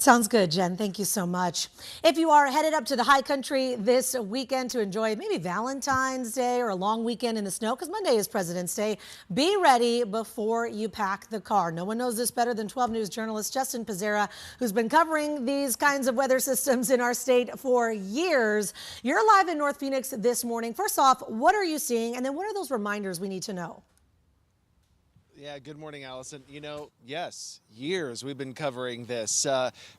Sounds good, Jen. Thank you so much. If you are headed up to the high country this weekend to enjoy maybe Valentine's Day or a long weekend in the snow, because Monday is President's Day, be ready before you pack the car. No one knows this better than 12 News journalist Justin Pizzera, who's been covering these kinds of weather systems in our state for years. You're live in North Phoenix this morning. First off, what are you seeing? And then what are those reminders we need to know? Yeah, good morning, Allison. Yes, years we've been covering this.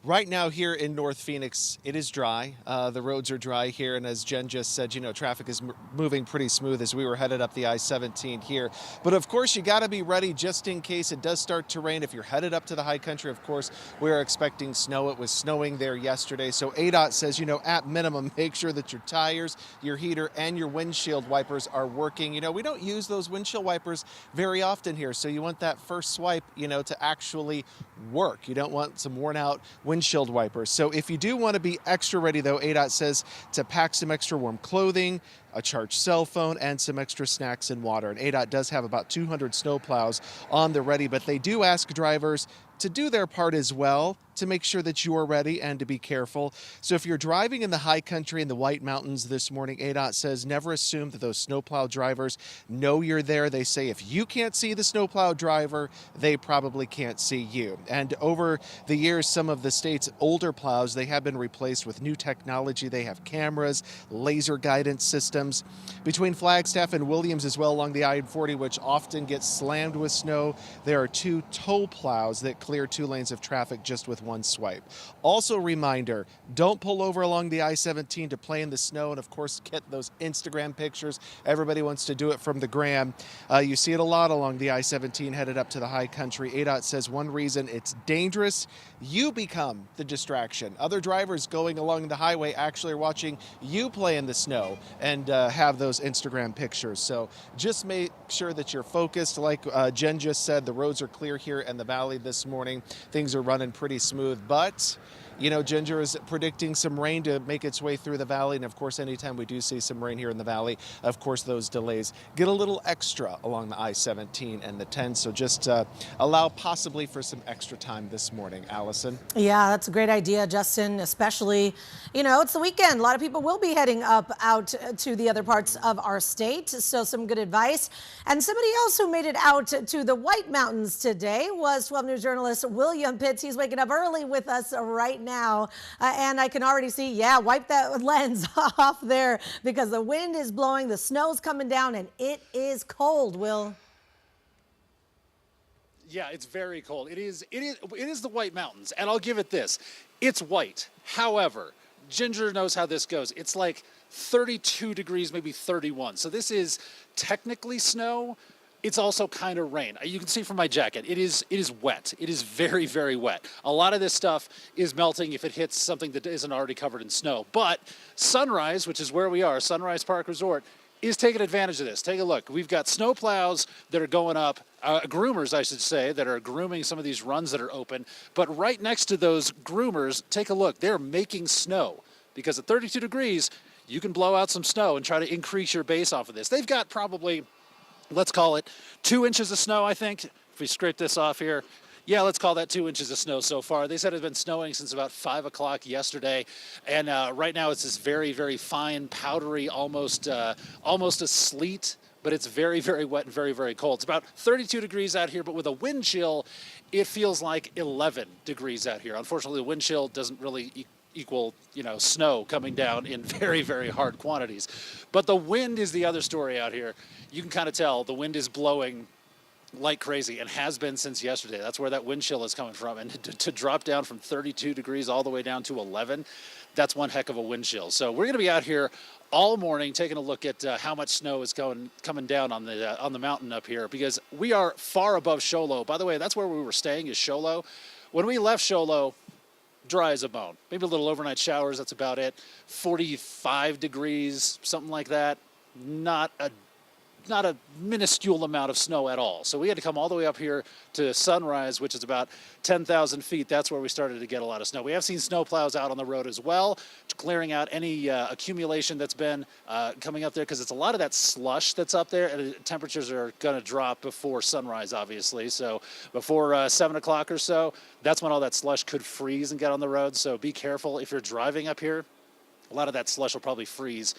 Right now here in North Phoenix, it is dry. The roads are dry here, and as Jen just said, traffic is moving pretty smooth as we were headed up the I-17 here. But of course, you got to be ready just in case it does start to rain. If you're headed up to the high country, of course, we are expecting snow. It was snowing there yesterday. So ADOT says, at minimum, make sure that your tires, your heater, and your windshield wipers are working. We don't use those windshield wipers very often here. So you want that first swipe, to actually work. You don't want some worn out windshield wipers. So if you do want to be extra ready, though, ADOT says to pack some extra warm clothing, a charged cell phone, and some extra snacks and water. And ADOT does have about 200 snow plows on the ready, but they do ask drivers to do their part as well to make sure that you are ready and to be careful. So if you're driving in the high country in the White Mountains this morning, ADOT says never assume that those snowplow drivers know you're there. They say if you can't see the snowplow driver, they probably can't see you. And over the years, some of the state's older plows, they have been replaced with new technology. They have cameras, laser guidance systems. Between Flagstaff and Williams as well along the I-40, which often gets slammed with snow, there are two tow plows that clear 2 lanes of traffic just with one swipe. Also, reminder, don't pull over along the I-17 to play in the snow and, of course, get those Instagram pictures. Everybody wants to do it from the gram. You see it a lot along the I-17 headed up to the high country. ADOT says one reason it's dangerous, you become the distraction. Other drivers going along the highway actually are watching you play in the snow and have those Instagram pictures. So just make sure that you're focused. Like Jen just said, the roads are clear here in the valley this morning. Things are running pretty smooth, but Ginger is predicting some rain to make its way through the valley. And of course, anytime we do see some rain here in the valley, of course, those delays get a little extra along the I-17 and the 10. So just allow possibly for some extra time this morning, Allison. Yeah, that's a great idea, Justin, especially, it's the weekend. A lot of people will be heading out to the other parts of our state. So some good advice. And somebody else who made it out to the White Mountains today was 12 News journalist William Pitts. He's waking up early with us right now. And I can already see, wipe that lens off there because the wind is blowing, the snow's coming down, and it is cold, Will. Yeah, it's very cold. It is the White Mountains, and I'll give it this. It's white. However, Ginger knows how this goes. It's like 32 degrees, maybe 31. So this is technically snow. It's also kind of rain. You can see from my jacket, it is wet. It is very, very wet. A lot of this stuff is melting if it hits something that isn't already covered in snow. But Sunrise, which is where we are, Sunrise Park Resort, is taking advantage of this. Take a look. We've got snow plows that are going up, groomers, I should say, that are grooming some of these runs that are open. But right next to those groomers, take a look. They're making snow because at 32 degrees, you can blow out some snow and try to increase your base off of this. They've got probably, let's call it 2 inches of snow, I think. If we scrape this off here, yeah, let's call that 2 inches of snow so far. They said it's been snowing since about 5 o'clock yesterday. And right now it's this very, very fine, powdery, almost a sleet, but it's very, very wet and very, very cold. It's about 32 degrees out here, but with a wind chill, it feels like 11 degrees out here. Unfortunately, the wind chill doesn't really equal, snow coming down in very, very hard quantities. But the wind is the other story out here. You can kind of tell the wind is blowing like crazy and has been since yesterday. That's where that wind chill is coming from. And to drop down from 32 degrees all the way down to 11, that's one heck of a wind chill. So we're going to be out here all morning taking a look at how much snow is coming down on the mountain up here, because we are far above Show Low. By the way, that's where we were staying, is Show Low. When we left Show Low, dry as a bone. Maybe a little overnight showers, that's about it. 45 degrees, something like that. Not a not a minuscule amount of snow at all. So we had to come all the way up here to Sunrise, which is about 10,000 feet. That's where we started to get a lot of snow. We have seen snow plows out on the road as well, clearing out any accumulation that's been coming up there, because it's a lot of that slush that's up there, and temperatures are going to drop before sunrise, obviously. So before 7 o'clock or so, that's when all that slush could freeze and get on the road. So be careful if you're driving up here. A lot of that slush will probably freeze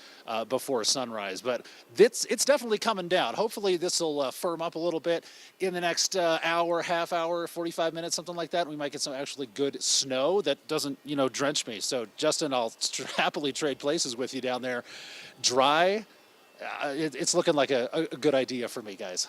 before sunrise, but it's definitely coming down. Hopefully this will firm up a little bit in the next hour, half hour, 45 minutes, something like that. We might get some actually good snow that doesn't, drench me. So Justin, I'll happily trade places with you down there. Dry, it's looking like a good idea for me, guys.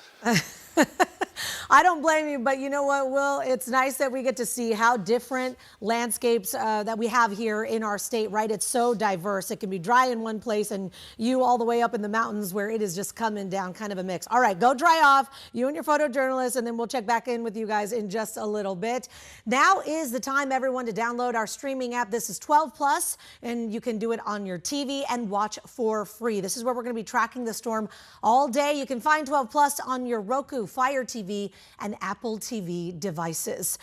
I don't blame you, but you know what, Will? It's nice that we get to see how different landscapes that we have here in our state, right? It's so diverse. It can be dry in one place and you all the way up in the mountains where it is just coming down, kind of a mix. All right, go dry off, you and your photojournalist, and then we'll check back in with you guys in just a little bit. Now is the time, everyone, to download our streaming app. This is 12 plus, and you can do it on your TV and watch for free. This is where we're going to be tracking the storm all day. You can find 12 plus on your Roku, Fire TV, and Apple TV devices.